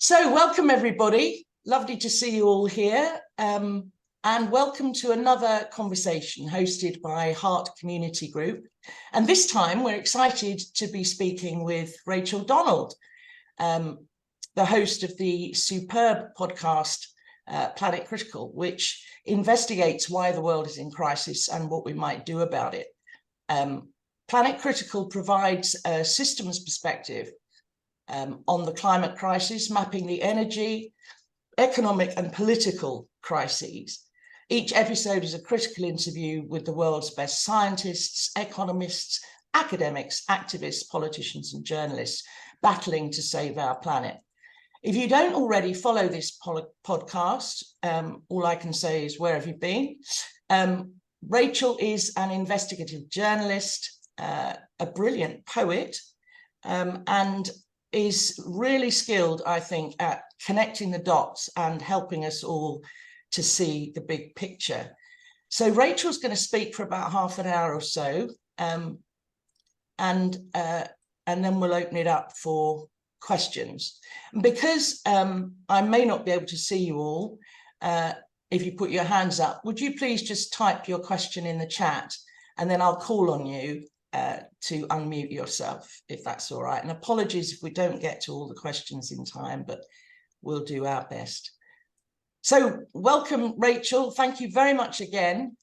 So welcome everybody. Lovely to see you all here. And welcome to another conversation hosted by Heart Community Group. And this time we're excited to be speaking with Rachel Donald, the host of the superb podcast, Planet Critical, which investigates why the world is in crisis and what we might do about it. Planet Critical provides a systems perspective on the climate crisis, mapping the energy, economic and political crises. Each episode is a critical interview with the world's best scientists, economists, academics, activists, politicians and journalists battling to save our planet. If you don't already follow this podcast, all I can say is, where have you been? Rachel is an investigative journalist, a brilliant poet, and is really skilled, I think, at connecting the dots and helping us all to see the big picture. So Rachel's going to speak for about half an hour or so, and then we'll open it up for questions. And because I may not be able to see you all, if you put your hands up, would you please just type your question in the chat, and then I'll call on you to unmute yourself, if that's all right. And apologies if we don't get to all the questions in time, but we'll do our best. So welcome, Rachel. Thank you very much again.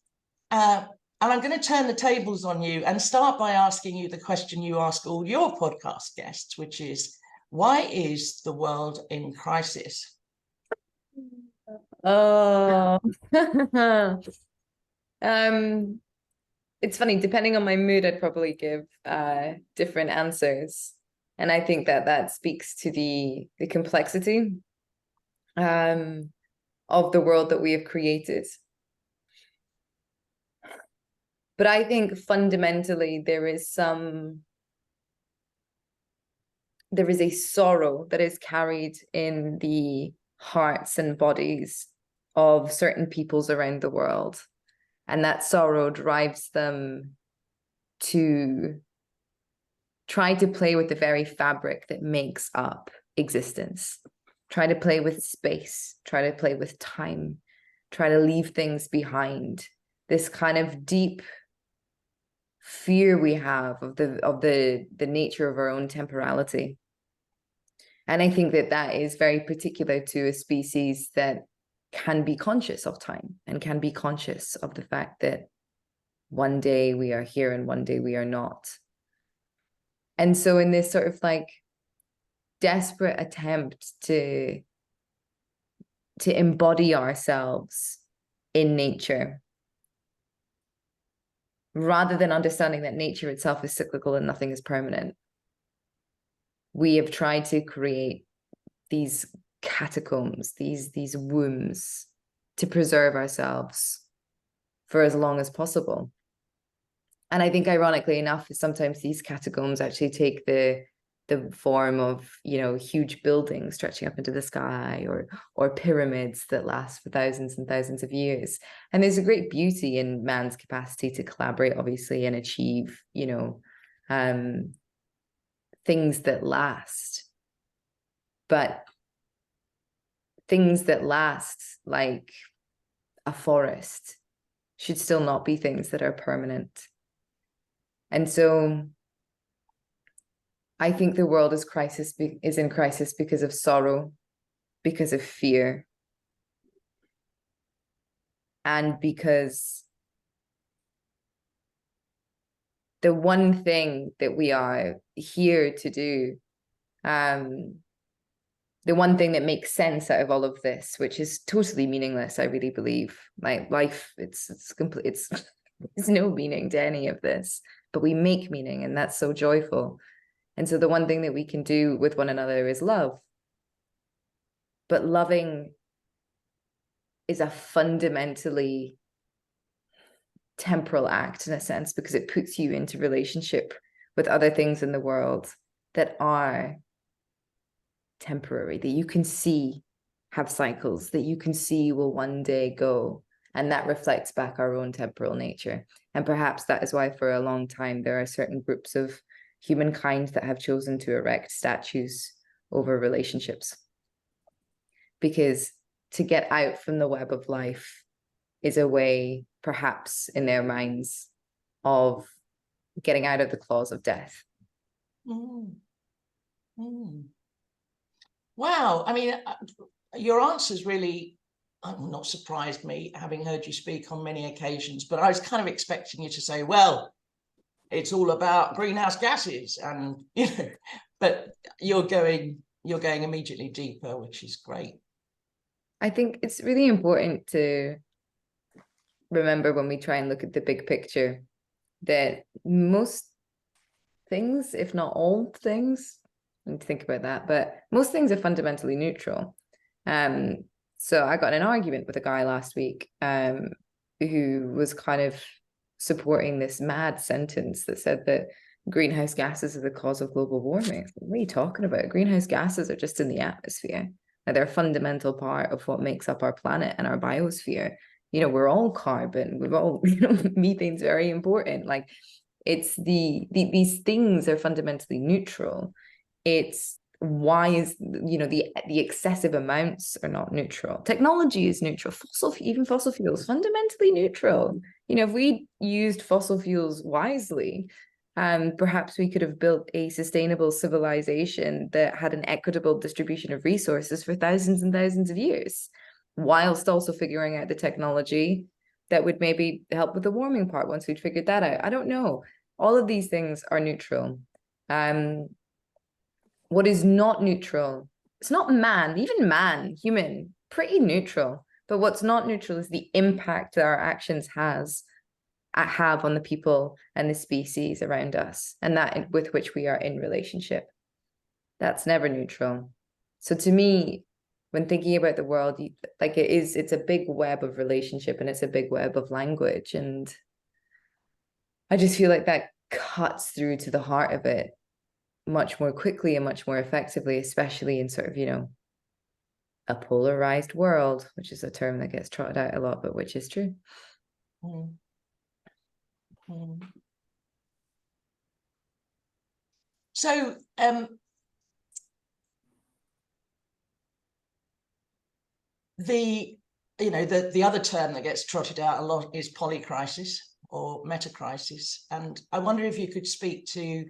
And I'm going to turn the tables on you and start by asking you the question you ask all your podcast guests, which is, why is the world in crisis? Oh, it's funny, depending on my mood, I'd probably give different answers. And I think that speaks to the complexity of the world that we have created. But I think fundamentally there is a sorrow that is carried in the hearts and bodies of certain peoples around the world. And that sorrow drives them to try to play with the very fabric that makes up existence. Try to play with space, try to play with time, try to leave things behind. This kind of deep fear we have of the nature of our own temporality. And I think that is very particular to a species that can be conscious of time and can be conscious of the fact that one day we are here and one day we are not. And so in this sort of like desperate attempt to embody ourselves in nature, rather than understanding that nature itself is cyclical and nothing is permanent, we have tried to create these catacombs, these wombs, to preserve ourselves for as long as possible. And I think, ironically enough, sometimes these catacombs actually take the form of, huge buildings stretching up into the sky, or pyramids that last for thousands and thousands of years. And there's a great beauty in man's capacity to collaborate, obviously, and achieve, things that last. But things that last, like a forest, should still not be things that are permanent. And so I think the world is in crisis because of sorrow, because of fear, and because the one thing that we are here to do, the one thing that makes sense out of all of this, which is totally meaningless, I really believe. Like life, it's complete. There's no meaning to any of this, but we make meaning, and that's so joyful. And so the one thing that we can do with one another is love. But loving is a fundamentally temporal act, in a sense, because it puts you into relationship with other things in the world that are temporary, that you can see have cycles, that you can see will one day go. And that reflects back our own temporal nature. And perhaps that is why for a long time there are certain groups of humankind that have chosen to erect statues over relationships. because to get out from the web of life is a way, perhaps in their minds, of getting out of the claws of death. Mm. Mm. Wow. I mean, your answers really not surprised me, having heard you speak on many occasions, but I was kind of expecting you to say, well, it's all about greenhouse gases, and but you're going immediately deeper, which is great. I think it's really important to remember, when we try and look at the big picture, that most things, if not all things, I need to think about that, but most things are fundamentally neutral. So I got in an argument with a guy last week who was kind of supporting this mad sentence that said that greenhouse gases are the cause of global warming. What are you talking about? Greenhouse gases are just in the atmosphere. Now, they're a fundamental part of what makes up our planet and our biosphere. We're all carbon. We're all, methane's very important. Like, it's these things are fundamentally neutral. It's why is the excessive amounts are not neutral. Technology is neutral. Even fossil fuels, fundamentally neutral. If we used fossil fuels wisely, perhaps we could have built a sustainable civilization that had an equitable distribution of resources for thousands and thousands of years, whilst also figuring out the technology that would maybe help with the warming part once we'd figured that out. I don't know. All of these things are neutral. What is not neutral? It's not man, even man, human, pretty neutral. But what's not neutral is the impact that our actions have on the people and the species around us, and that with which we are in relationship. That's never neutral. So to me, when thinking about the world, it's a big web of relationship, and it's a big web of language. And I just feel like that cuts through to the heart of it much more quickly and much more effectively, especially in sort of, a polarized world, which is a term that gets trotted out a lot, but which is true. Mm. Mm. So, the other term that gets trotted out a lot is polycrisis or metacrisis, and I wonder if you could speak to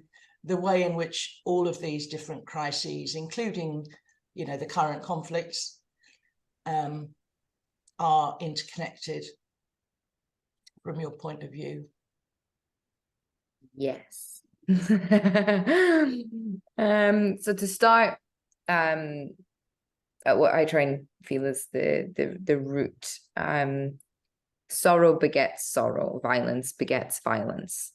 the way in which all of these different crises, including the current conflicts, are interconnected from your point of view. Yes. So to start, what I try and feel is the root. Sorrow begets sorrow, violence begets violence.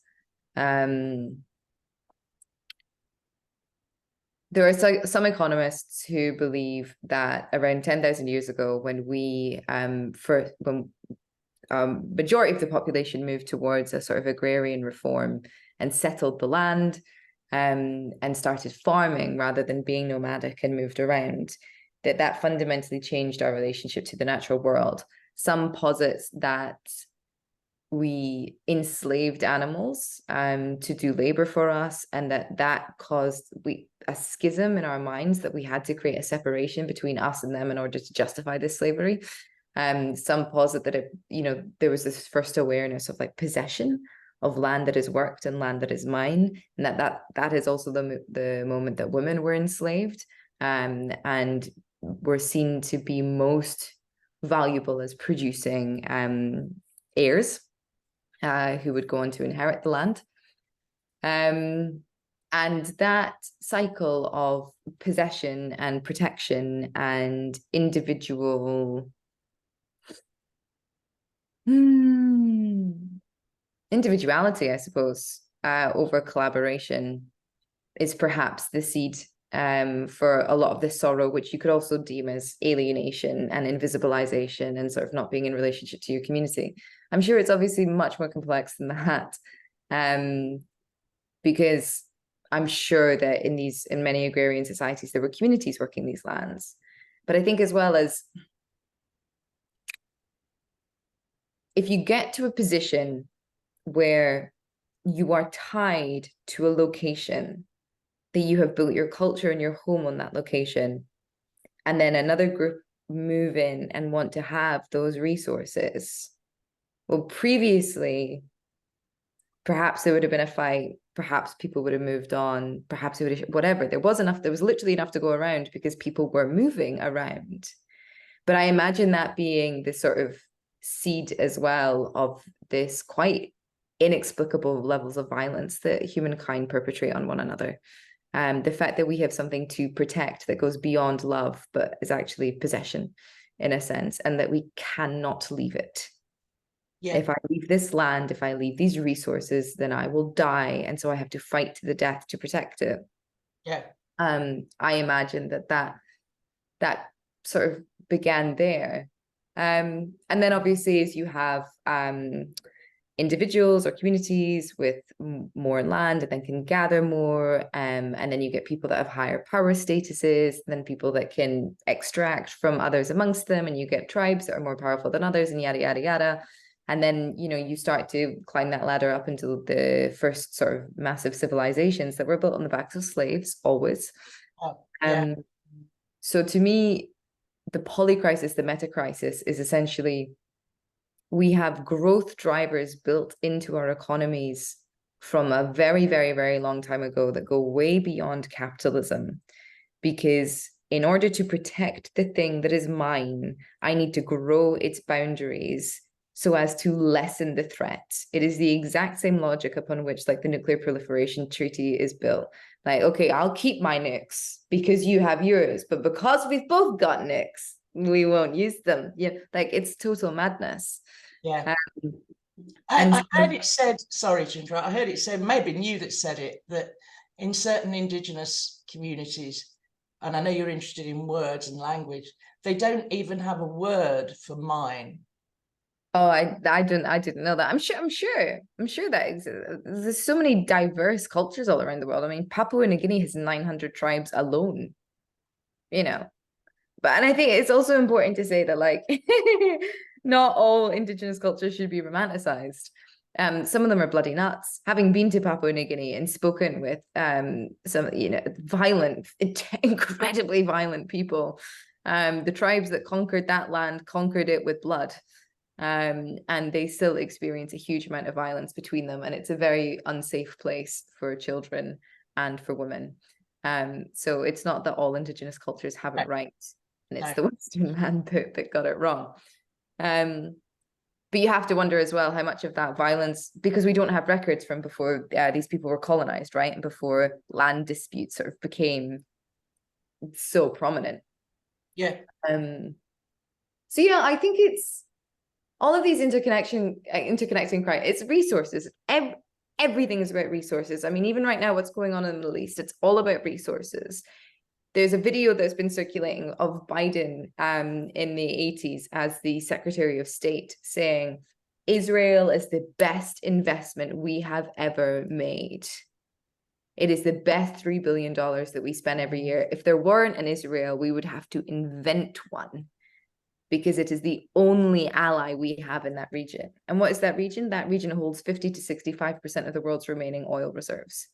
There are some economists who believe that around 10,000 years ago, when majority of the population moved towards a sort of agrarian reform and settled the land, and started farming rather than being nomadic and moved around, that fundamentally changed our relationship to the natural world. Some posit that we enslaved animals to do labor for us, and that caused a schism in our minds, that we had to create a separation between us and them in order to justify this slavery. Some posit that there was this first awareness of possession of land that is worked and land that is mine, and that is also the moment that women were enslaved, and were seen to be most valuable as producing heirs who would go on to inherit the land. And that cycle of possession and protection and individuality, I suppose, over collaboration is perhaps the seed for a lot of this sorrow, which you could also deem as alienation and invisibilization and sort of not being in relationship to your community. I'm sure it's obviously much more complex than that, because I'm sure that in many agrarian societies, there were communities working these lands. But I think as well as, if you get to a position where you are tied to a location, that you have built your culture and your home on that location, and then another group move in and want to have those resources. Well, previously, perhaps there would have been a fight, perhaps people would have moved on, perhaps it would have, whatever. There was literally enough to go around because people were moving around. But I imagine that being the sort of seed as well of this quite inexplicable levels of violence that humankind perpetrate on one another. The fact that we have something to protect that goes beyond love, but is actually possession in a sense, and that we cannot leave it. Yeah. If I leave this land, if I leave these resources, then I will die. And so I have to fight to the death to protect it. Yeah. I imagine that sort of began there. And then obviously as you have individuals or communities with more land and then can gather more, and then you get people that have higher power statuses, then people that can extract from others amongst them, and you get tribes that are more powerful than others, and yada yada yada. And then, you know, you start to climb that ladder up into the first sort of massive civilizations that were built on the backs of slaves, always. Oh, yeah. So to me, the polycrisis, the meta crisis, is essentially we have growth drivers built into our economies from a very, very, very long time ago that go way beyond capitalism. Because in order to protect the thing that is mine, I need to grow its boundaries so as to lessen the threat. It is the exact same logic upon which like the nuclear proliferation treaty is built. Like, okay, I'll keep my nukes because you have yours, but because we've both got nukes, we won't use them. Yeah, like it's total madness. Yeah. And I heard it said, sorry to interrupt, I heard it said, maybe you that said it, that in certain Indigenous communities, and I know you're interested in words and language, they don't even have a word for mine. Oh, I didn't know that. I'm sure that exists. There's so many diverse cultures all around the world. I mean, Papua New Guinea has 900 tribes alone, you know. But and I think it's also important to say that like not all indigenous cultures should be romanticized. Some of them are bloody nuts. Having been to Papua New Guinea and spoken with some, you know, violent, incredibly violent people, the tribes that conquered that land conquered it with blood. And they still experience a huge amount of violence between them, and it's a very unsafe place for children and for women. So it's not that all indigenous cultures have it right, and it's the Western man that got it wrong. But you have to wonder as well how much of that violence, because we don't have records from before these people were colonized, right, and before land disputes sort of became so prominent. Yeah. So yeah, I think it's all of these interconnecting it's resources. Everything is about resources. I mean, even right now, what's going on in the Middle East, it's all about resources. There's a video that's been circulating of Biden in the 80s as the Secretary of State saying, Israel is the best investment we have ever made. It is the best $3 billion that we spend every year. If there weren't an Israel, we would have to invent one, because it is the only ally we have in that region. And what is that region? That region holds 50 to 65% of the world's remaining oil reserves.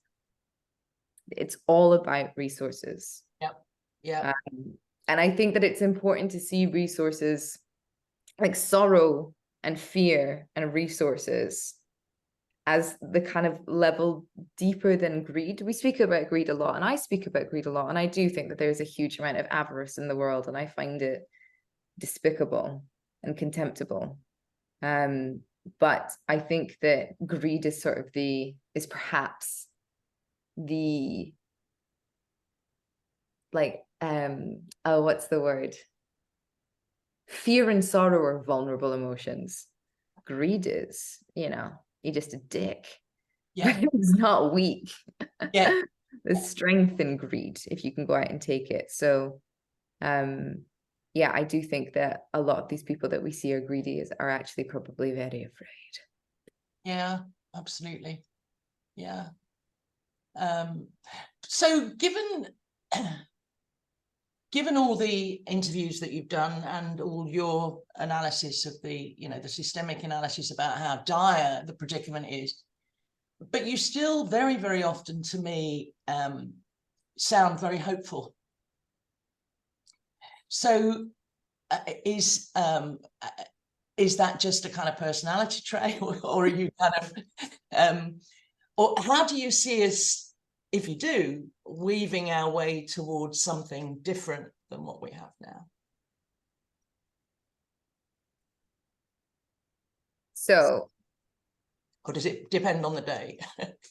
It's all about resources. Yeah. And I think that it's important to see resources like sorrow and fear and resources as the kind of level deeper than greed. We speak about greed a lot, and I speak about greed a lot. And I do think that there's a huge amount of avarice in the world, and I find it despicable and contemptible. But I think that greed is sort of perhaps the like what's the word? Fear and sorrow are vulnerable emotions. Greed is, you know, you're just a dick. Yeah. It's not weak. Yeah. There's strength in greed if you can go out and take it. So yeah, I do think that a lot of these people that we see are greedy are actually probably very afraid. Yeah, absolutely. Yeah. So given all the interviews that you've done and all your analysis of the systemic analysis about how dire the predicament is, but you still very, very often to me sound very hopeful. So is that just a kind of personality trait, or are you kind of, or how do you see us, if you do, weaving our way towards something different than what we have now? So, or does it depend on the day?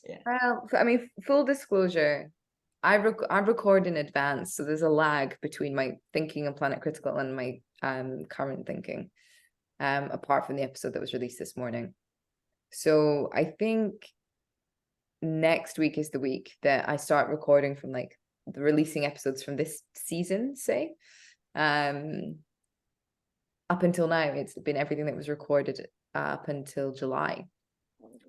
Yeah. well, I mean, full disclosure, I record in advance, so there's a lag between my thinking on Planet Critical and my current thinking, apart from the episode that was released this morning. So I think next week is the week that I start recording from, like, the releasing episodes from this season, say. Up until now, it's been everything that was recorded up until July,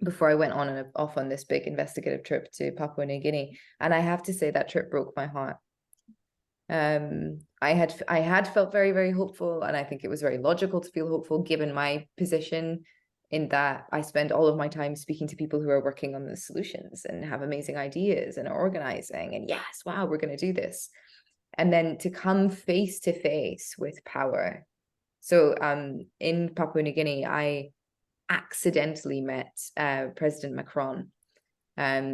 before I went on and off on this big investigative trip to Papua New Guinea. And I have to say that trip broke my heart. I had felt very, very hopeful, and I think it was very logical to feel hopeful given my position, in that I spend all of my time speaking to people who are working on the solutions and have amazing ideas and are organizing, and yes, wow, we're going to do this. And then to come face to face with power. So in Papua New Guinea, I accidentally met President Macron.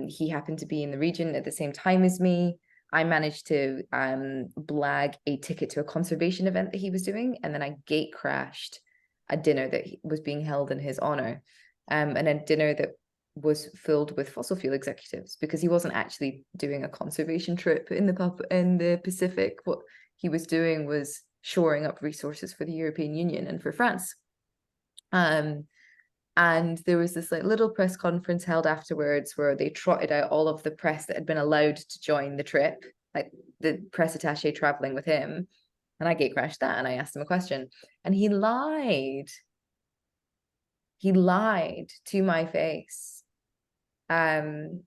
He happened to be in the region at the same time as me. I managed to blag a ticket to a conservation event that he was doing, and then I gate crashed a dinner that was being held in his honor, and a dinner that was filled with fossil fuel executives, because he wasn't actually doing a conservation trip in the Pacific. What he was doing was shoring up resources for the European Union and for France. And there was this, like, little press conference held afterwards where they trotted out all of the press that had been allowed to join the trip, like the press attaché traveling with him. And I gate crashed that, and I asked him a question, and he lied. He lied to my face. And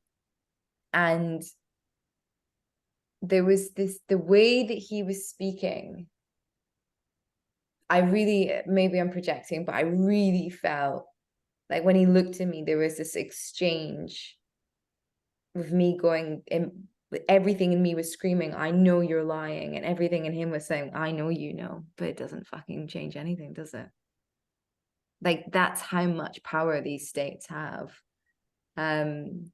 there was the way that he was speaking. I really, maybe I'm projecting, but I really felt like when he looked at me, there was this exchange with me going, and everything in me was screaming, I know you're lying. And everything in him was saying, I know you know, but it doesn't fucking change anything, does it? Like, that's how much power these states have. And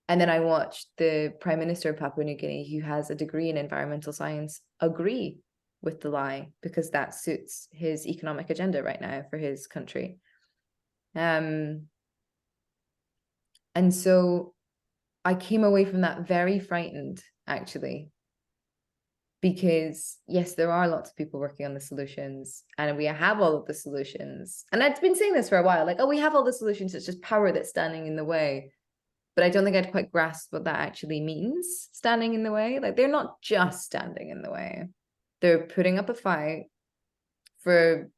then I watched the Prime Minister of Papua New Guinea, who has a degree in environmental science, agree with the lie, because that suits his economic agenda right now for his country. And so I came away from that very frightened, actually, because yes, there are lots of people working on the solutions, and we have all of the solutions. And I'd been saying this for a while, like, oh, we have all the solutions, it's just power that's standing in the way. But I don't think I'd quite grasped what that actually means, standing in the way. Like, they're not just standing in the way. They're putting up a fight for,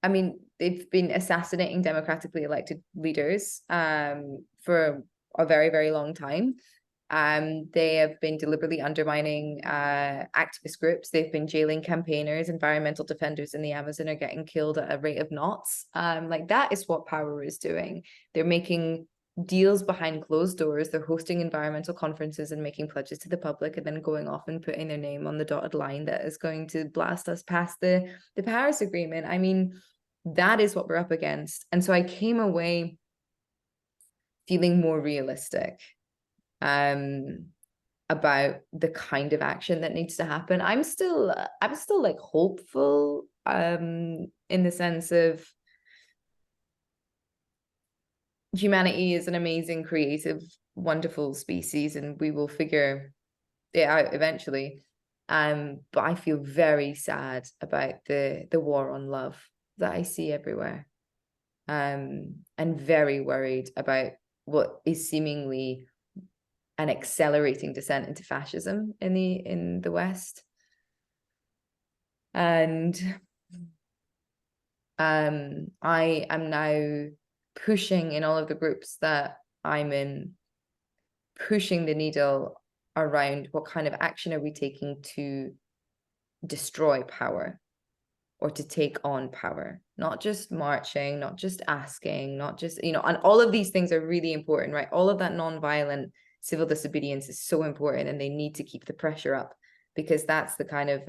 I mean, they've been assassinating democratically elected leaders for a very, very long time. They have been deliberately undermining activist groups. They've been jailing campaigners. Environmental defenders in the Amazon are getting killed at a rate of knots. Like, that is what power is doing. They're making deals behind closed doors. They're hosting environmental conferences and making pledges to the public, and then going off and putting their name on the dotted line that is going to blast us past the Paris Agreement. I mean, that is what we're up against. And so I came away feeling more realistic about the kind of action that needs to happen. I'm still like hopeful in the sense of humanity is an amazing, creative, wonderful species, and we will figure it out eventually. But I feel very sad about the war on love that I see everywhere, and very worried about what is seemingly an accelerating descent into fascism in the West. And I am now pushing in all of the groups that I'm in, pushing the needle around what kind of action are we taking to destroy power or to take on power, not just marching, not just asking, not just, and all of these things are really important, right? All of that non-violent civil disobedience is so important, and they need to keep the pressure up, because that's the kind of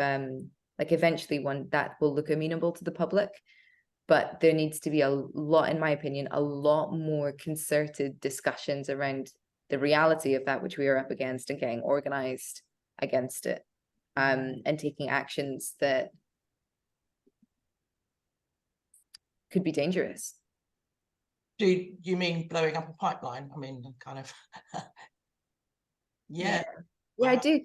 Like eventually one that will look amenable to the public, but there needs to be a lot, in my opinion, a lot more concerted discussions around the reality of that which we are up against and getting organized against it, and taking actions that could be dangerous. Do you mean blowing up a pipeline? I mean, kind of. Yeah. Yeah, I do.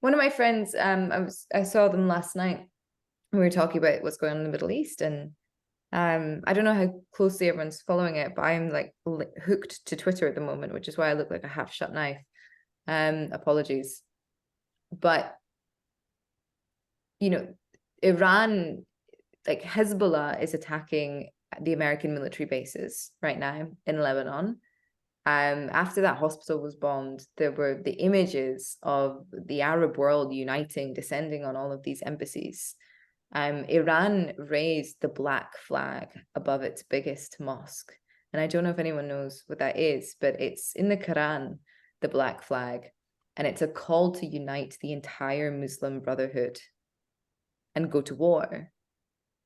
One of my friends, I saw them last night. We were talking about what's going on in the Middle East, and I don't know how closely everyone's following it, but I'm like hooked to Twitter at the moment, which is why I look like a half-shut knife. Apologies. But, you know, Iran, like Hezbollah is attacking the American military bases right now in Lebanon. After that hospital was bombed, there were the images of the Arab world uniting, descending on all of these embassies. Iran raised the black flag above its biggest mosque. And I don't know if anyone knows what that is, but it's in the Quran, the black flag. And it's a call to unite the entire Muslim Brotherhood and go to war.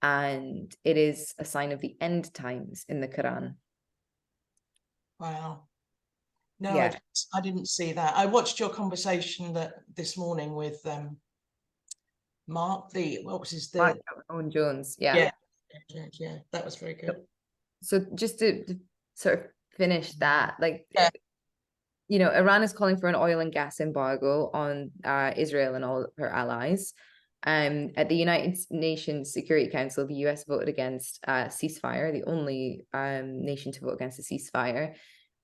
And it is a sign of the end times in the Quran. Wow. No, Yeah. I didn't see that. I watched your conversation this morning with Mark, what was his Mark Owen Jones. Yeah. Yeah, that was very good. So just to sort of finish that, like, yeah. You know, Iran is calling for an oil and gas embargo on Israel and all her allies. At the United Nations Security Council, the US voted against ceasefire, the only nation to vote against a ceasefire.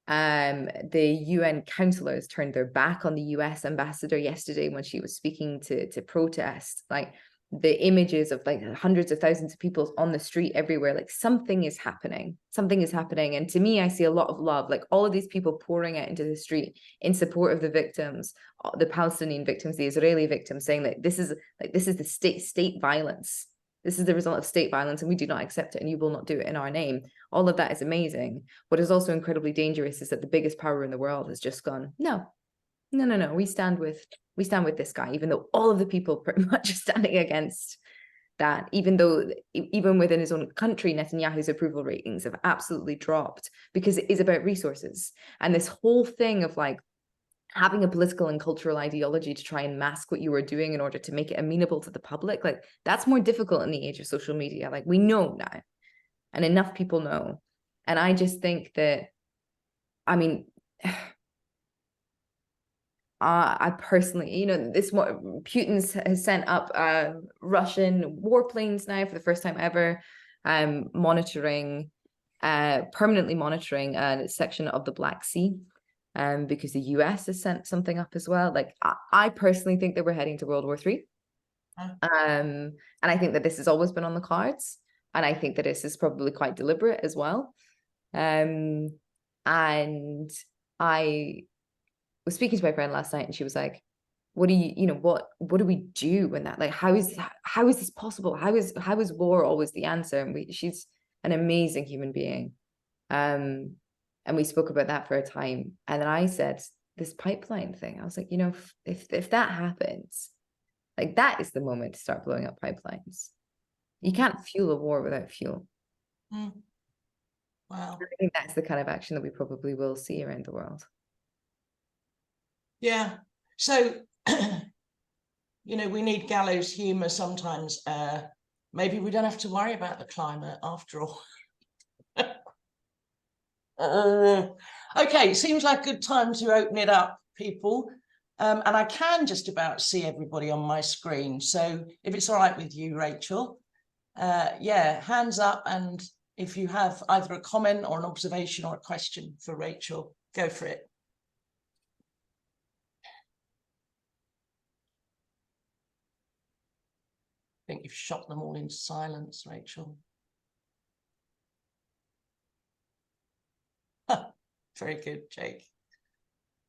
The UN counselors turned their back on the US ambassador yesterday when she was speaking to protest. Like, the images of like hundreds of thousands of people on the street everywhere, like something is happening. And to me, I see a lot of love, like all of these people pouring out into the street in support of the victims, the Palestinian victims, the Israeli victims, saying that this is the state violence. This is the result of state violence, and we do not accept it, and you will not do it in our name. All of that is amazing. What is also incredibly dangerous is that the biggest power in the world has just gone, no. We stand with this guy, even though all of the people pretty much are standing against that, even within his own country, Netanyahu's approval ratings have absolutely dropped because it is about resources. And this whole thing of like having a political and cultural ideology to try and mask what you were doing in order to make it amenable to the public, like that's more difficult in the age of social media. Like, we know now, and enough people know. And I just think that, I mean, I personally, you know, Putin has sent up Russian warplanes now for the first time ever, permanently monitoring a section of the Black Sea, because the US has sent something up as well. Like, I personally think that we're heading to World War III. And I think that this has always been on the cards. And I think that this is probably quite deliberate as well. And I was speaking to my friend last night, and she was like, what do what do we do when that, like, how is this possible? How is war always the answer? And she's an amazing human being. And we spoke about that for a time. And then I said this pipeline thing. I was like, you know, if that happens, like, that is the moment to start blowing up pipelines. You can't fuel a war without fuel. Wow. I think that's the kind of action that we probably will see around the world. Yeah. So, you know, we need gallows humor sometimes. Maybe we don't have to worry about the climate after all. Okay, seems like a good time to open it up, people. And I can just about see everybody on my screen. So if it's all right with you, Rachel, yeah, hands up. And if you have either a comment or an observation or a question for Rachel, go for it. I think you've shot them all into silence, Rachel. Very good, Jake.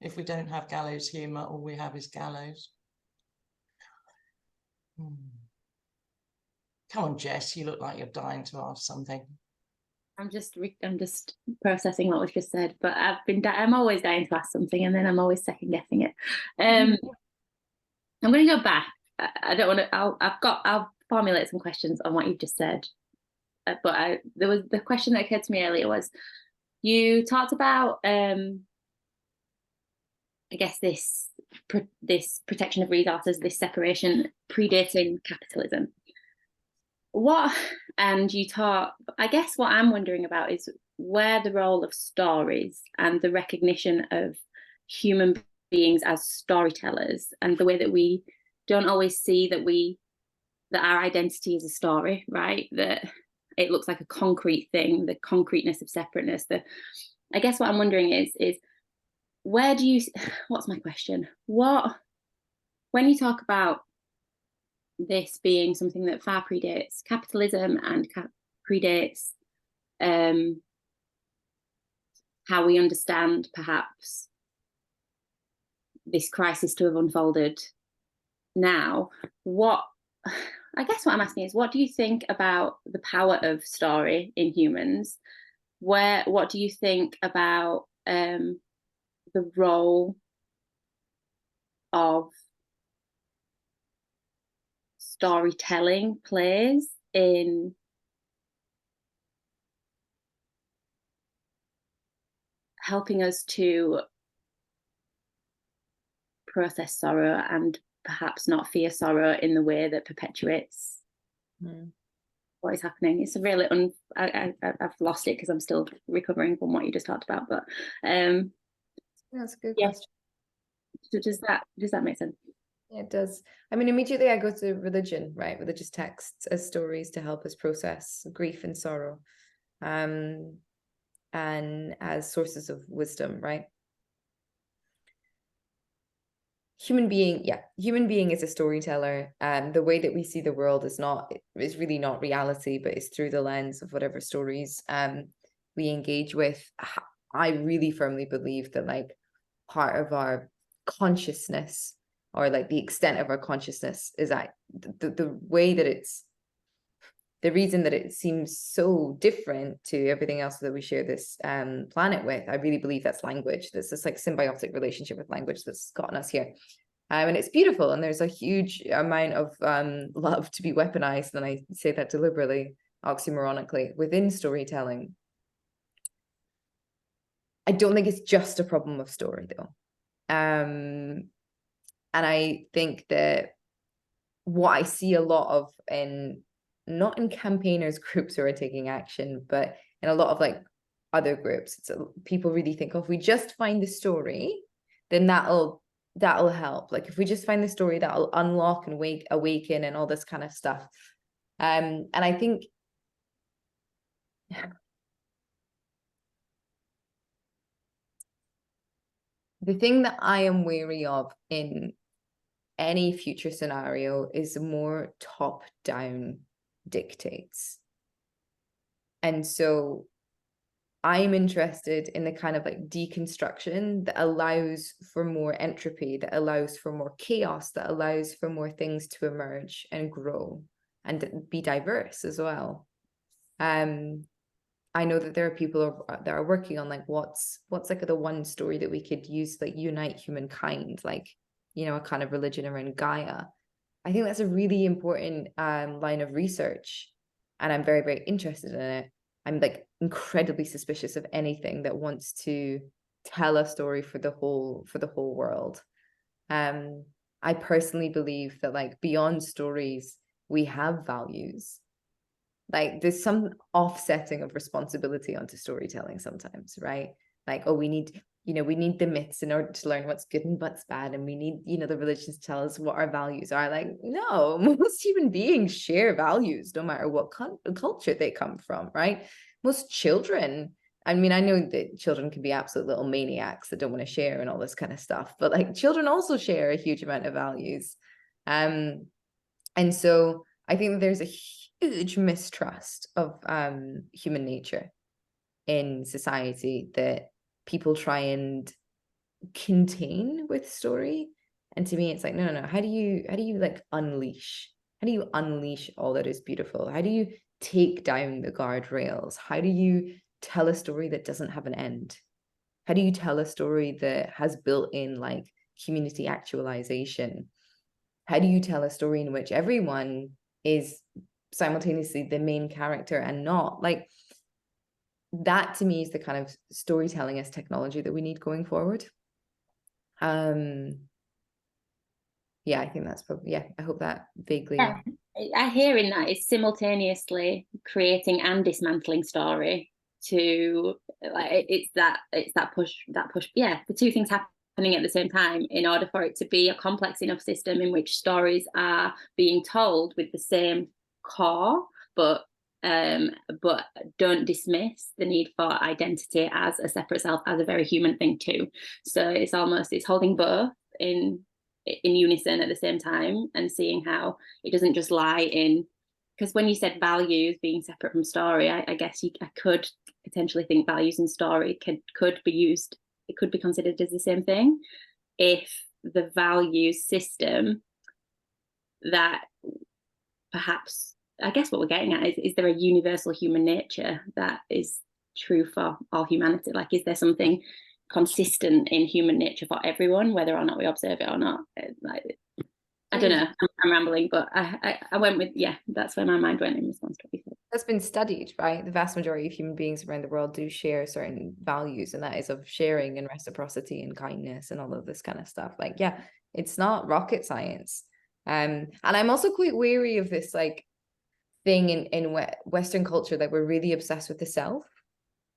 If we don't have gallows humor, all we have is gallows. Come on, Jess, you look like you're dying to ask something. I'm just processing what was just said, but I'm always dying to ask something, and then I'm always second guessing it. I'm going to go back I don't want to. I'll formulate some questions on what you've just said. But there was the question that occurred to me earlier was, you talked about I guess this protection of resources, this separation predating capitalism. And you taught, I guess what I'm wondering about is where the role of stories and the recognition of human beings as storytellers, and the way that we don't always see that our identity is a story, right? That it looks like a concrete thing, the concreteness of separateness. I guess what I'm wondering is where do you, what's my question? When you talk about this being something that far predates capitalism and predates how we understand perhaps this crisis to have unfolded now, I guess what I'm asking is, what do you think about the power of story in humans? What do you think about the role of storytelling plays in helping us to process sorrow and perhaps not fear sorrow in the way that perpetuates what is happening? It's a really I've lost it because I'm still recovering from what you just talked about. But that's a good question. So does that make sense? Yeah, it does. I mean, immediately I go to religion, right? Religious texts as stories to help us process grief and sorrow, and as sources of wisdom, right? Human being is a storyteller, and the way that we see the world is really not reality, but it's through the lens of whatever stories we engage with. I really firmly believe that like part of our consciousness, or like the extent of our consciousness, is that the way that it's the reason that it seems so different to everything else that we share this planet with. I really believe that's language. There's this like symbiotic relationship with language that's gotten us here. And it's beautiful. And there's a huge amount of love to be weaponized. And I say that deliberately, oxymoronically, within storytelling. I don't think it's just a problem of story, though. And I think that what I see a lot of not in campaigners groups who are taking action, but in a lot of like other groups, people really think, oh, if we just find the story, then that'll help. Like if we just find the story, that'll unlock and awaken and all this kind of stuff. And I think the thing that I am wary of in any future scenario is more top-down dictates. And so I'm interested in the kind of like deconstruction that allows for more entropy, that allows for more chaos, that allows for more things to emerge and grow and be diverse as well. I know that there are people that are working on like what's like the one story that we could use like unite humankind, like, you know, a kind of religion around Gaia. I think that's a really important line of research, and I'm very, very interested in it. I'm like incredibly suspicious of anything that wants to tell a story for the whole world. I personally believe that like beyond stories, we have values. Like there's some offsetting of responsibility onto storytelling sometimes, right? Like, oh, we need the myths in order to learn what's good and what's bad. And we need, the religions to tell us what our values are. Like, no, most human beings share values, no matter what culture they come from, right? Most children, I mean, I know that children can be absolute little maniacs that don't want to share and all this kind of stuff, but like children also share a huge amount of values. And so I think there's a huge mistrust of human nature in society that people try and contain with story. And to me, it's like, no. How do you like unleash? How do you unleash all that is beautiful? How do you take down the guardrails? How do you tell a story that doesn't have an end? How do you tell a story that has built in like community actualization? how do you tell a story in which everyone is simultaneously the main character and not? Like, that to me is the kind of storytelling as technology that we need going forward. Yeah, I think that's probably, yeah, I hope that vaguely. Yeah, I hear in that it's simultaneously creating and dismantling story to, like, it's that push, yeah, the two things happening at the same time in order for it to be a complex enough system in which stories are being told with the same core, but don't dismiss the need for identity as a separate self, as a very human thing too. So it's holding both in unison at the same time, and seeing how it doesn't just lie in, because when you said values being separate from story, I guess I could potentially think values and story could be used, it could be considered as the same thing, if the values system that perhaps, I guess what we're getting at is there a universal human nature that is true for all humanity? Like, is there something consistent in human nature for everyone, whether or not we observe it or not? Like, I don't know, I'm rambling, but I went with, yeah, that's where my mind went in response to what you said. That's been studied, right? The vast majority of human beings around the world do share certain values, and that is of sharing and reciprocity and kindness and all of this kind of stuff. Like, yeah, it's not rocket science. And I'm also quite wary of this like thing in Western culture that we're really obsessed with the self.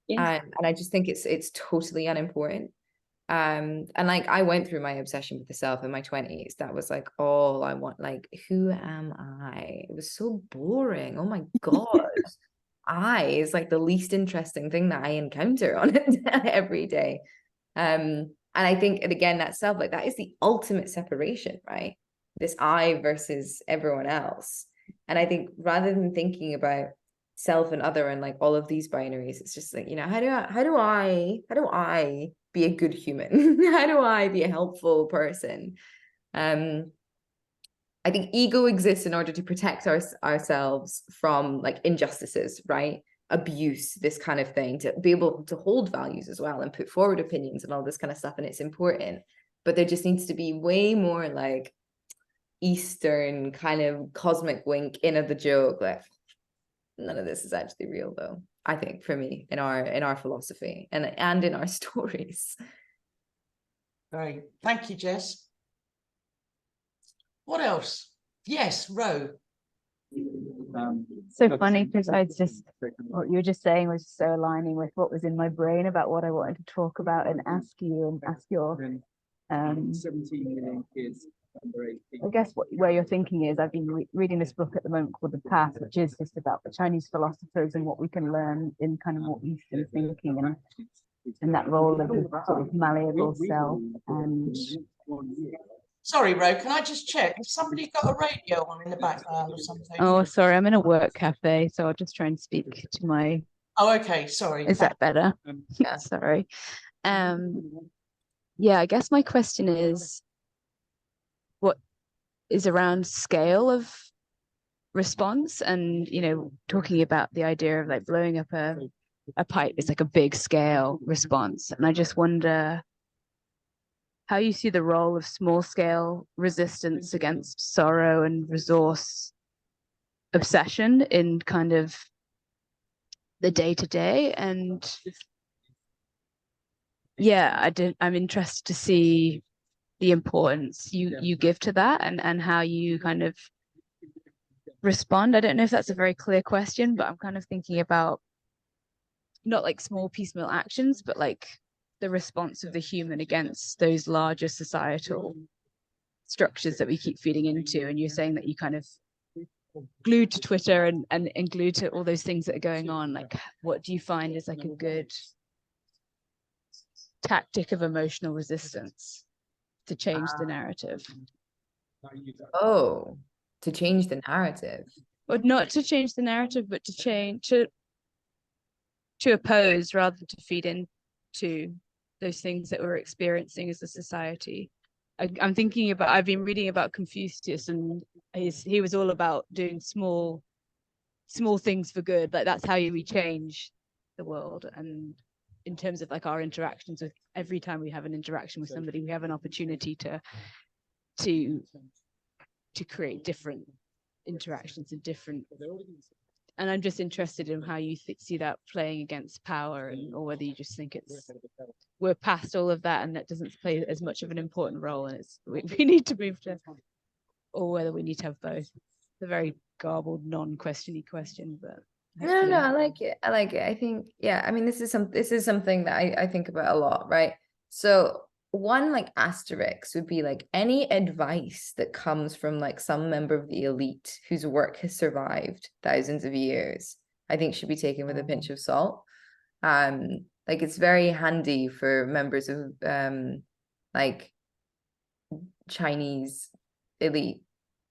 Yeah. And I just think it's totally unimportant. And like, I went through my obsession with the self in my 20s. That was like all I want. Like, who am I? It was so boring. Oh my God. I is like the least interesting thing that I encounter on it every day. And I think, and again, that self, like, that is the ultimate separation, right? This I versus everyone else. And I think rather than thinking about self and other and like all of these binaries, it's just like, you know, how do I be a good human? How do I be a helpful person? I think ego exists in order to protect ourselves from like injustices, right? Abuse, this kind of thing, to be able to hold values as well and put forward opinions and all this kind of stuff. And it's important, but there just needs to be way more like Eastern kind of cosmic wink in of the joke. Like, none of this is actually real, though, I think, for me, in our philosophy and in our stories. Great. Thank you, Jess. What else? Yes, Ro. So funny, because what you were just saying was so aligning with what was in my brain about what I wanted to talk about and ask you and ask your 17 million kids under 18. I guess where your thinking is, I've been reading this book at the moment called The Path, which is just about the Chinese philosophers and what we can learn in kind of more Eastern thinking and that role of the sort of malleable self. And sorry, Ro, can I just check? Has somebody got a radio on in the background or something? Oh, sorry, I'm in a work cafe, so I'll just try and speak to my... Oh, okay, sorry. Is that better? Yeah, sorry. Yeah, I guess my question is, what is around scale of response, and, you know, talking about the idea of like blowing up a pipe is like a big scale response. And I just wonder how you see the role of small scale resistance against sorrow and resource obsession in kind of the day-to-day. And yeah, I'm interested to see the importance you give to that and how you kind of respond. I don't know if that's a very clear question, but I'm kind of thinking about not like small piecemeal actions, but like the response of the human against those larger societal structures that we keep feeding into. And you're saying that you kind of glued to Twitter and glued to all those things that are going on. Like, what do you find is like a good tactic of emotional resistance to change the narrative? Oh, to change the narrative. Or not to change the narrative, but to change, to oppose rather than to feed into those things that we're experiencing as a society. I'm thinking about, I've been reading about Confucius, and he was all about doing small things for good. Like, that's how we change the world. And in terms of like our interactions with, every time we have an interaction with somebody, we have an opportunity to to create different interactions and different. And I'm just interested in how you see that playing against power, or whether you just think we're past all of that and that doesn't play as much of an important role, and we need to move to, or whether we need to have both. It's a very garbled, non-questiony question, but no, I like it. I think, yeah, I mean, this is something that I think about a lot, right? So one like asterisk would be like any advice that comes from like some member of the elite whose work has survived thousands of years, I think should be taken with a pinch of salt. Like it's very handy for members of like Chinese elite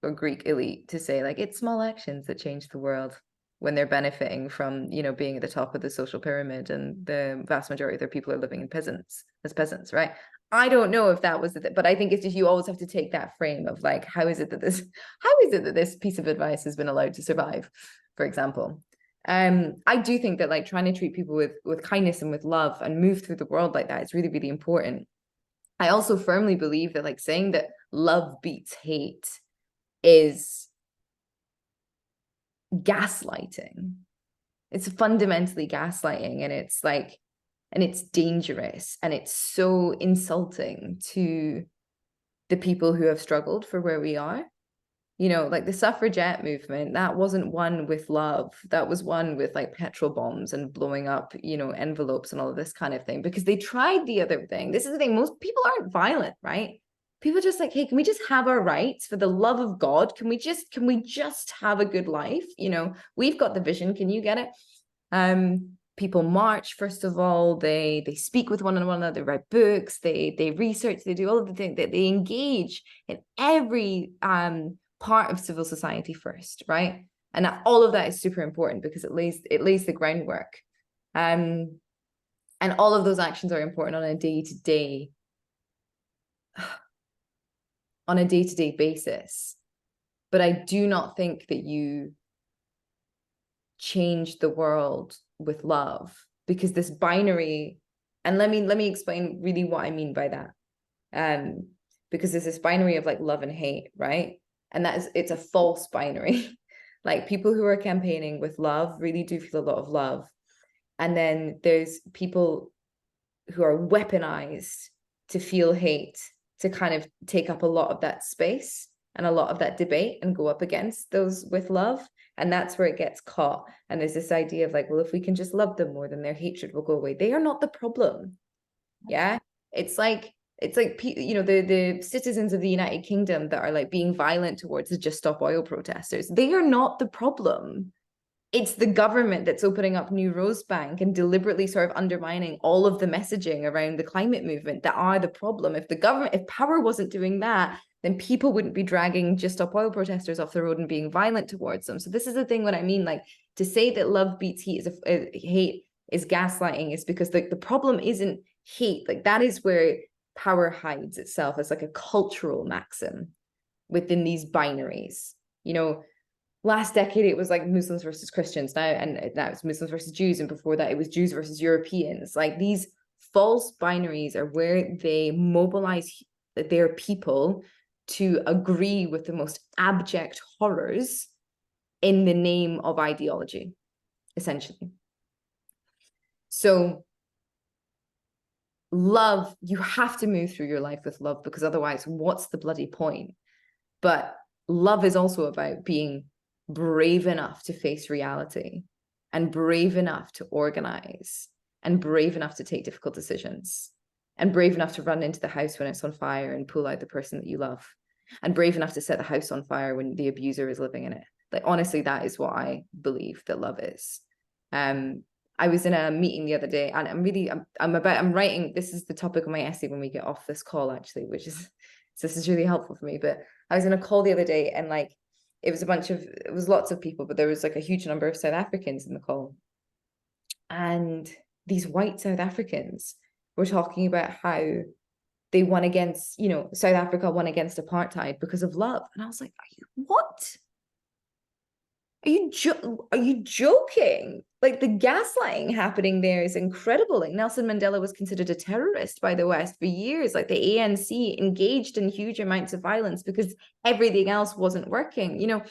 or Greek elite to say like it's small actions that change the world, when they're benefiting from, you know, being at the top of the social pyramid, and the vast majority of their people are living as peasants, right? I don't know if that was it, but I think it's just, you always have to take that frame of like, how is it that this piece of advice has been allowed to survive, for example. I do think that like trying to treat people with kindness and with love and move through the world like that is really, really important. I also firmly believe that like saying that love beats hate is gaslighting. It's fundamentally gaslighting, and it's like, and it's dangerous, and it's so insulting to the people who have struggled for where we are. You know, like the suffragette movement, that wasn't won with love. That was won with like petrol bombs and blowing up, you know, envelopes and all of this kind of thing, because they tried the other thing. This is the thing, most people aren't violent, right? People are just like, hey, can we just have our rights? For the love of God, can we just have a good life? You know, we've got the vision. Can you get it? People march, first of all, they speak with one another, they write books, they research, they do all of the things, that they engage in every part of civil society first, right? And all of that is super important because it lays the groundwork. And all of those actions are important on a day-to-day basis. But I do not think that you change the world with love, because this binary, and let me explain really what I mean by that. Because there's this binary of like love and hate, right? And it's a false binary. Like people who are campaigning with love really do feel a lot of love. And then there's people who are weaponized to feel hate, to kind of take up a lot of that space and a lot of that debate and go up against those with love. And that's where it gets caught. And there's this idea of like, well, if we can just love them more, then their hatred will go away. They are not the problem. Yeah. It's like, you know, the citizens of the United Kingdom that are like being violent towards the Just Stop Oil protesters. They are not the problem. It's the government that's opening up New Rosebank and deliberately sort of undermining all of the messaging around the climate movement that are the problem. If power wasn't doing that, then people wouldn't be dragging Just Stop Oil protesters off the road and being violent towards them. So this is the thing, what I mean, like to say that love beats hate is gaslighting, is because the problem isn't hate. Like that is where power hides itself as like a cultural maxim within these binaries. You know, last decade it was like Muslims versus Christians, now it's Muslims versus Jews, and before that it was Jews versus Europeans. Like these false binaries are where they mobilize their people to agree with the most abject horrors in the name of ideology, essentially. So love, you have to move through your life with love, because otherwise what's the bloody point? But love is also about being brave enough to face reality, and brave enough to organize, and brave enough to take difficult decisions, and brave enough to run into the house when it's on fire and pull out the person that you love, and brave enough to set the house on fire when the abuser is living in it. Like honestly, that is what I believe that love is. I was in a meeting the other day, and I'm writing, this is the topic of my essay when we get off this call, actually, this is really helpful for me. But I was in a call the other day, and like it was lots of people, but there was like a huge number of South Africans in the call. And these white South Africans were talking about how they won against, you know, South Africa won against apartheid because of love. And I was like, what? Are you joking? Like, the gaslighting happening there is incredible. Like, Nelson Mandela was considered a terrorist by the West for years. Like, the ANC engaged in huge amounts of violence because everything else wasn't working, you know.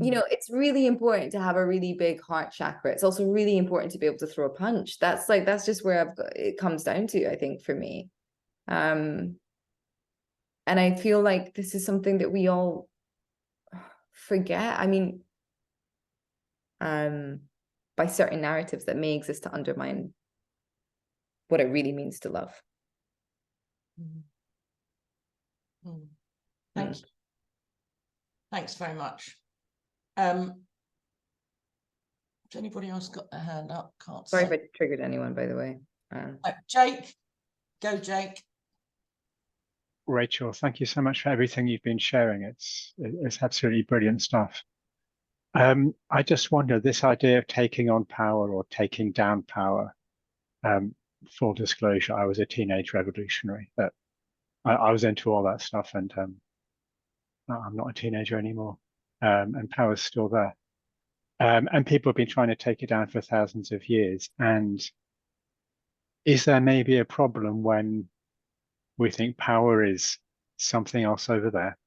You know, it's really important to have a really big heart chakra. It's also really important to be able to throw a punch. That's just where it comes down to, I think, for me. And I feel like this is something that we all forget. I mean, by certain narratives that may exist to undermine what it really means to love. Thank you. Thanks very much. Has anybody else got their hand up? Can't Sorry see. if I triggered anyone, by the way. Jake, go Jake. Rachel, thank you so much for everything you've been sharing. It's absolutely brilliant stuff. I just wonder, this idea of taking on power or taking down power, full disclosure, I was a teenage revolutionary, but I was into all that stuff, and I'm not a teenager anymore, and power's still there. And people have been trying to take it down for thousands of years. And is there maybe a problem when we think power is something else over there,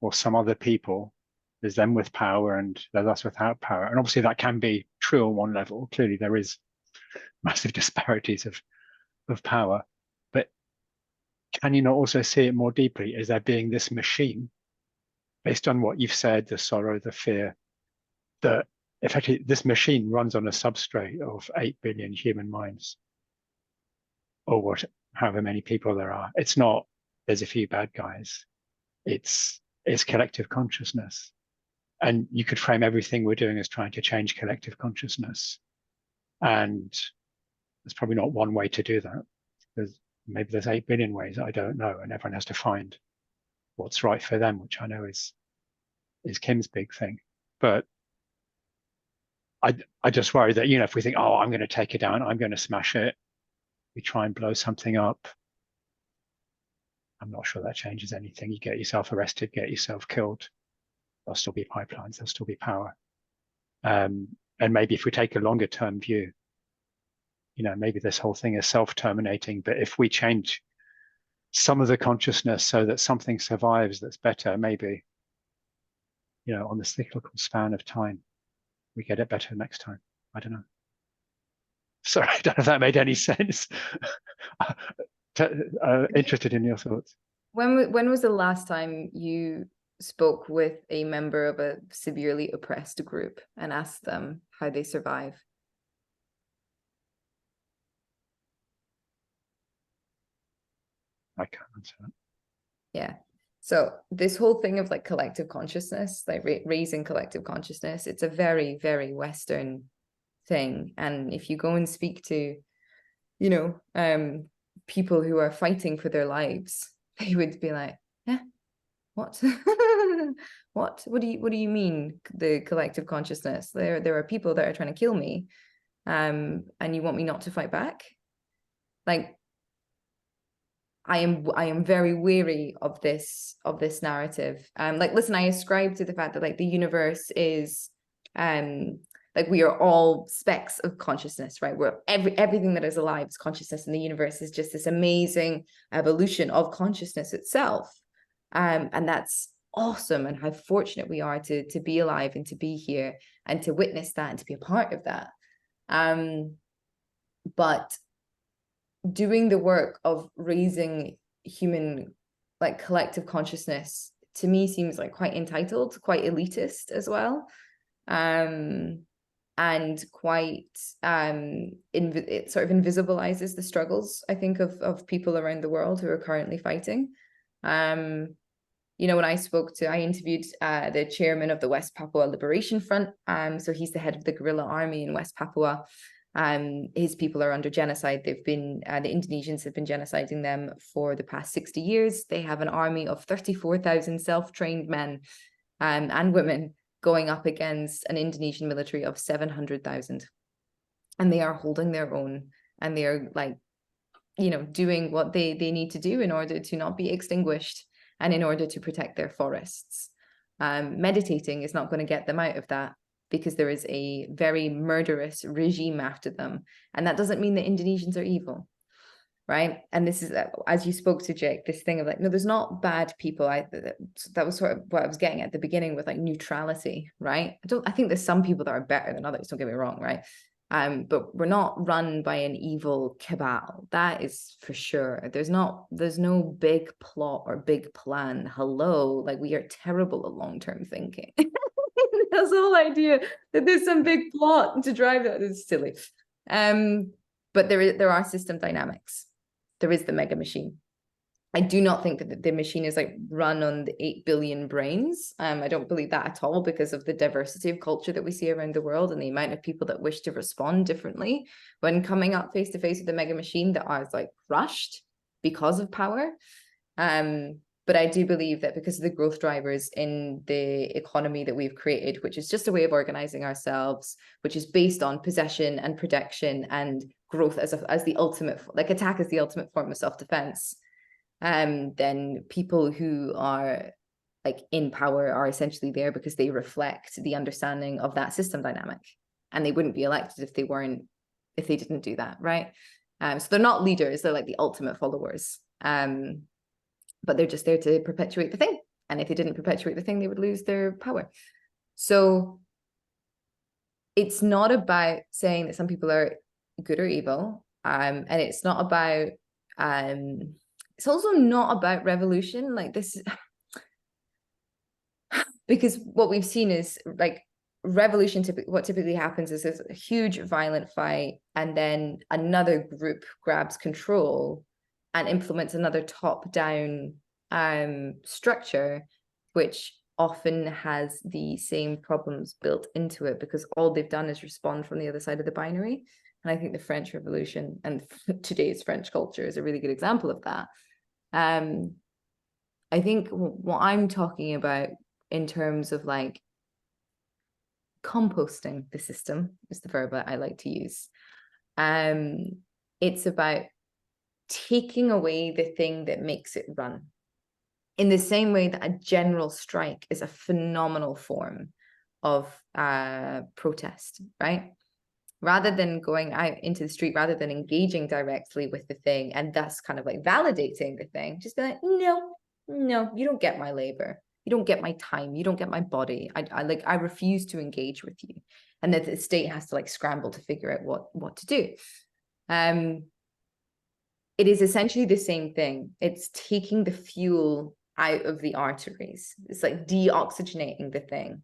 or some other people? There's them with power and there's us without power. And obviously that can be true on one level. Clearly there is massive disparities of power. But can you not also see it more deeply as there being this machine, based on what you've said, the sorrow, the fear, that effectively this machine runs on a substrate of 8 billion human minds, or however many people there are. It's not, there's a few bad guys. It's collective consciousness. And you could frame everything we're doing as trying to change collective consciousness. And there's probably not one way to do that. Maybe there's 8 billion ways, I don't know. And everyone has to find what's right for them, which I know is Kim's big thing. But I just worry that, if we think, oh, I'm going to take it down, I'm going to smash it, we try and blow something up, I'm not sure that changes anything. You get yourself arrested, get yourself killed. There'll still be pipelines, there'll still be power. And maybe if we take a longer term view, maybe this whole thing is self-terminating, but if we change some of the consciousness so that something survives that's better, maybe, on the cyclical span of time, we get it better next time. I don't know. Sorry, I don't know if that made any sense. Interested in your thoughts. When was the last time you spoke with a member of a severely oppressed group and asked them how they survive? I can't answer that. Yeah. So this whole thing of like collective consciousness, like raising collective consciousness, it's a very, very Western thing. And if you go and speak to, people who are fighting for their lives, they would be like, what? What do you mean, the collective consciousness? There are people that are trying to kill me, and you want me not to fight back? Like, I am very weary of this narrative. Like, listen, I ascribe to the fact that like the universe is like we are all specks of consciousness, right? We're everything that is alive is consciousness, and the universe is just this amazing evolution of consciousness itself. And that's awesome, and how fortunate we are to be alive and to be here and to witness that and to be a part of that. But doing the work of raising human like collective consciousness to me seems like quite entitled, quite elitist as well, and quite it sort of invisibilizes the struggles, I think, of people around the world who are currently fighting. When I interviewed the chairman of the West Papua Liberation Front, so he's the head of the guerrilla army in West Papua. His people are under genocide. They've been the Indonesians have been genociding them for the past 60 years. They have an army of 34,000 self-trained men and women going up against an Indonesian military of 700,000, and they are holding their own, and they are like doing what they need to do in order to not be extinguished and in order to protect their forests. Meditating is not going to get them out of that, because there is a very murderous regime after them. And that doesn't mean that Indonesians are evil, right? And this is, as you spoke to Jake, this thing of like, no, there's not bad people. That was sort of what I was getting at the beginning with like neutrality, right? I think there's some people that are better than others, don't get me wrong, right? But we're not run by an evil cabal. That is for sure. There's no big plot or big plan. Hello, like we are terrible at long-term thinking. That's the whole idea, that there's some big plot to drive that is silly. But there are system dynamics. There is the mega machine. I do not think that the machine is like run on the 8 billion brains. I don't believe that at all, because of the diversity of culture that we see around the world and the amount of people that wish to respond differently when coming up face to face with the mega machine that are like crushed because of power. But I do believe that because of the growth drivers in the economy that we've created, which is just a way of organizing ourselves, which is based on possession and protection and growth as the ultimate, like attack as the ultimate form of self-defense, then people who are like in power are essentially there because they reflect the understanding of that system dynamic, and they wouldn't be elected if they didn't do that, right? So they're not leaders, they're like the ultimate followers. But they're just there to perpetuate the thing. And if they didn't perpetuate the thing, they would lose their power. So it's not about saying that some people are good or evil. And it's not about, it's also not about revolution. Like this, because what we've seen is like revolution, what typically happens is there's a huge violent fight, and then another group grabs control and implements another top-down structure, which often has the same problems built into it, because all they've done is respond from the other side of the binary. And I think the French Revolution and today's French culture is a really good example of that. I think what I'm talking about in terms of like composting the system is the verb that I like to use. It's about taking away the thing that makes it run, in the same way that a general strike is a phenomenal form of protest, right? Rather than going out into the street, rather than engaging directly with the thing and thus kind of like validating the thing, just be like, no, you don't get my labor, you don't get my time, you don't get my body. I refuse to engage with you, and that the state has to like scramble to figure out what to do. It is essentially the same thing. It's taking the fuel out of the arteries. It's like deoxygenating the thing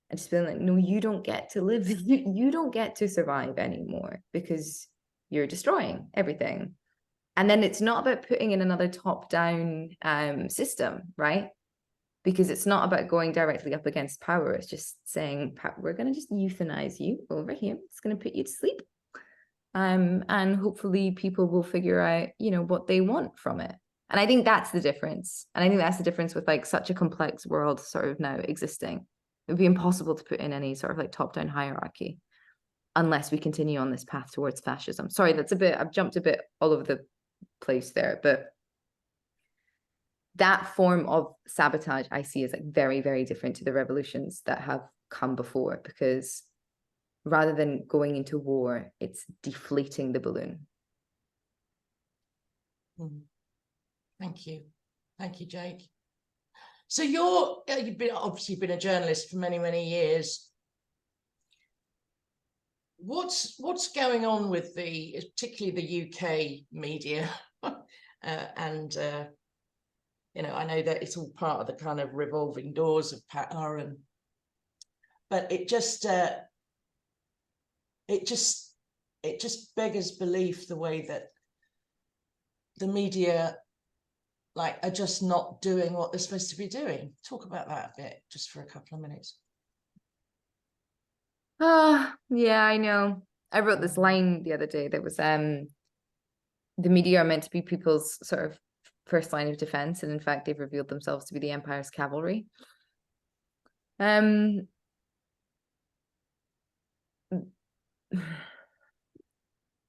and just being like, no, you don't get to live. You don't get to survive anymore because you're destroying everything. And then it's not about putting in another top-down system, right? Because it's not about going directly up against power. It's just saying, we're going to just euthanize you over here. It's going to put you to sleep. And hopefully people will figure out, what they want from it. And I think that's the difference. And I think that's the difference with like such a complex world sort of now existing. It would be impossible to put in any sort of like top-down hierarchy unless we continue on this path towards fascism. Sorry, I've jumped a bit all over the place there, but that form of sabotage I see is like very, very different to the revolutions that have come before, because rather than going into war, it's deflating the balloon. Thank you, Jake. So you've obviously been a journalist for many, many years. What's going on with particularly the UK media? And I know that it's all part of the kind of revolving doors of power, but it just beggars belief the way that the media are just not doing what they're supposed to be doing. Talk about that a bit, just for a couple of minutes. Yeah, I know. I wrote this line the other day that was the media are meant to be people's sort of first line of defense, and in fact they've revealed themselves to be the empire's cavalry.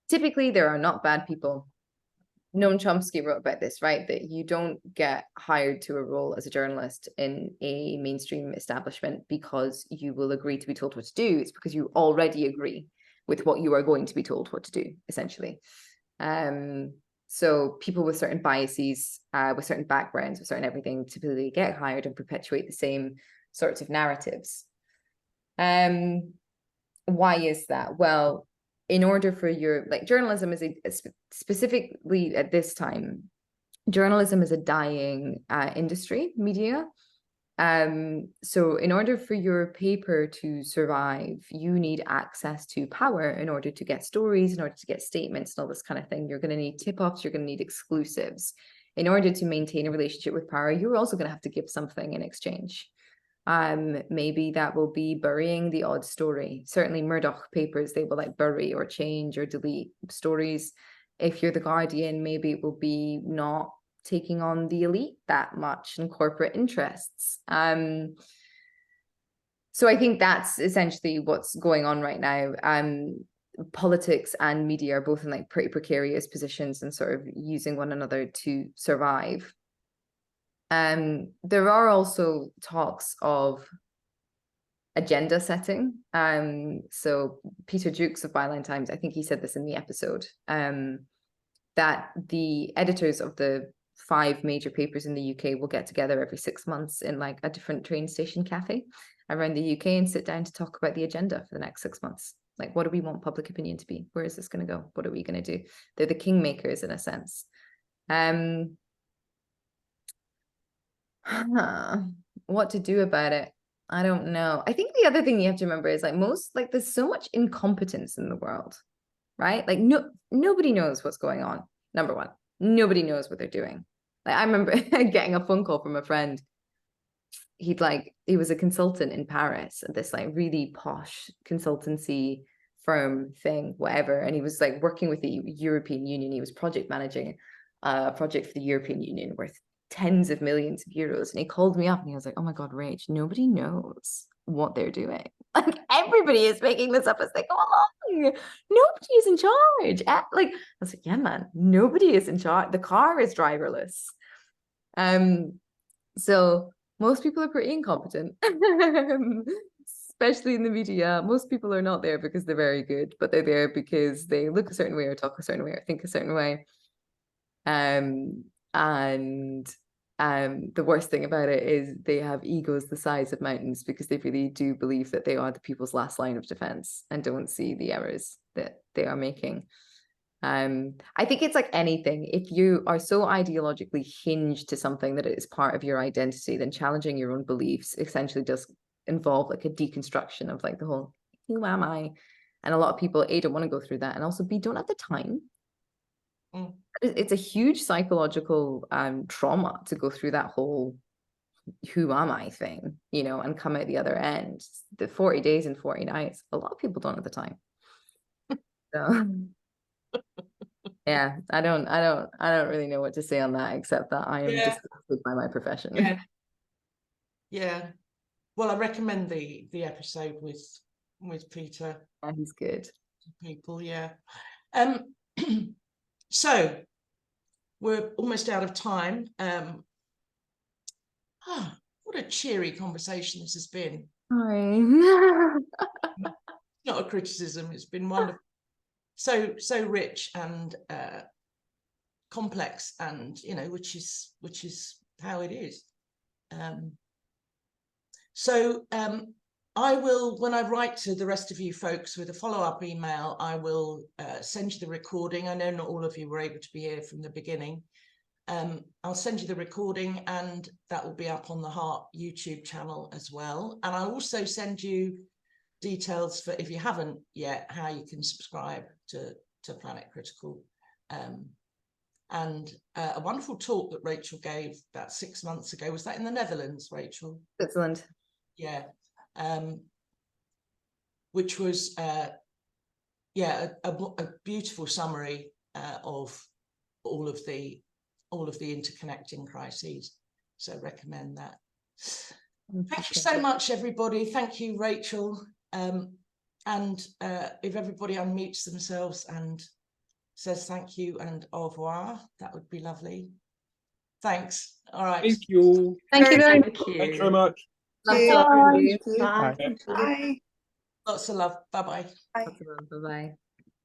Typically there are not bad people Noam Chomsky wrote about this, right? That you don't get hired to a role as a journalist in a mainstream establishment because you will agree to be told what to do. It's because you already agree with what you are going to be told what to do, essentially. So people with certain biases, with certain backgrounds, with certain everything, typically get hired and perpetuate the same sorts of narratives. Why is that? Well, in order for your, like, journalism is specifically at this time, journalism is a dying industry, media. So in order for your paper to survive, you need access to power in order to get stories, in order to get statements and all this kind of thing. You're going to need tip-offs, you're going to need exclusives. In order to maintain a relationship with power, you're also going to have to give something in exchange. Maybe that will be burying the odd story. Certainly Murdoch papers, they will like bury or change or delete stories. If you're the Guardian, maybe it will be not taking on the elite that much and corporate interests. So I think that's essentially what's going on right now. Politics and media are both in like pretty precarious positions and sort of using one another to survive. There are also talks of agenda setting. So Peter Jukes of Byline Times, I think he said this in the episode, that the editors of the 5 major papers in the UK will get together every 6 months in like a different train station cafe around the UK and sit down to talk about the agenda for the next 6 months. Like, what do we want public opinion to be? Where is this going to go? What are we going to do? They're the kingmakers in a sense. What to do about it? I don't know. I think the other thing you have to remember is like there's so much incompetence in the world, right? Like nobody knows what's going on. Number one, nobody knows what they're doing. Like I remember getting a phone call from a friend. He was a consultant in Paris at this like really posh consultancy firm thing, whatever. And he was like working with the European Union. He was project managing a project for the European Union worth tens of millions of euros. And he called me up and he was like, oh my God, Rach, nobody knows what they're doing. Like everybody is making this up as they go along. Nobody is in charge. Like I was like, yeah, man, nobody is in charge. The car is driverless. So most people are pretty incompetent, especially in the media. Most people are not there because they're very good, but they're there because they look a certain way or talk a certain way or think a certain way. The worst thing about it is they have egos the size of mountains because they really do believe that they are the people's last line of defense and don't see the errors that they are making. I think it's like anything. If you are so ideologically hinged to something that it is part of your identity, then challenging your own beliefs essentially does involve like a deconstruction of like the whole, who am I? And a lot of people, A, don't want to go through that, and also B, don't have the time. It's a huge psychological trauma to go through that whole who am I thing, you know, and come out the other end. The 40 days and 40 nights, a lot of people don't have the time. So yeah, I don't really know what to say on that, except that I am disgusted by my profession. Yeah. Well, I recommend the episode with Peter. Yeah, he's good. People, yeah. So we're almost out of time. What a cheery conversation this has been. Sorry. Not a criticism, it's been wonderful. So rich and complex, and you know, which is how it is. I will, when I write to the rest of you folks with a follow-up email, I will send you the recording. I know not all of you were able to be here from the beginning. I'll send you the recording, and that will be up on the Heart YouTube channel as well. And I'll also send you details for, if you haven't yet, how you can subscribe to Planet Critical. And a wonderful talk that Rachel gave about 6 months ago. Was that in the Netherlands, Rachel? Switzerland. Yeah. Which was a beautiful summary of all of the interconnecting crises. So recommend that. Thank you so much, everybody. Thank you, Rachel. And if everybody unmutes themselves and says thank you and au revoir. That would be lovely. Thanks. All right. Thank you. Thank you very much. Thank you. Thanks very much. Bye. Bye. Bye. Lots of love. Bye-bye. Bye.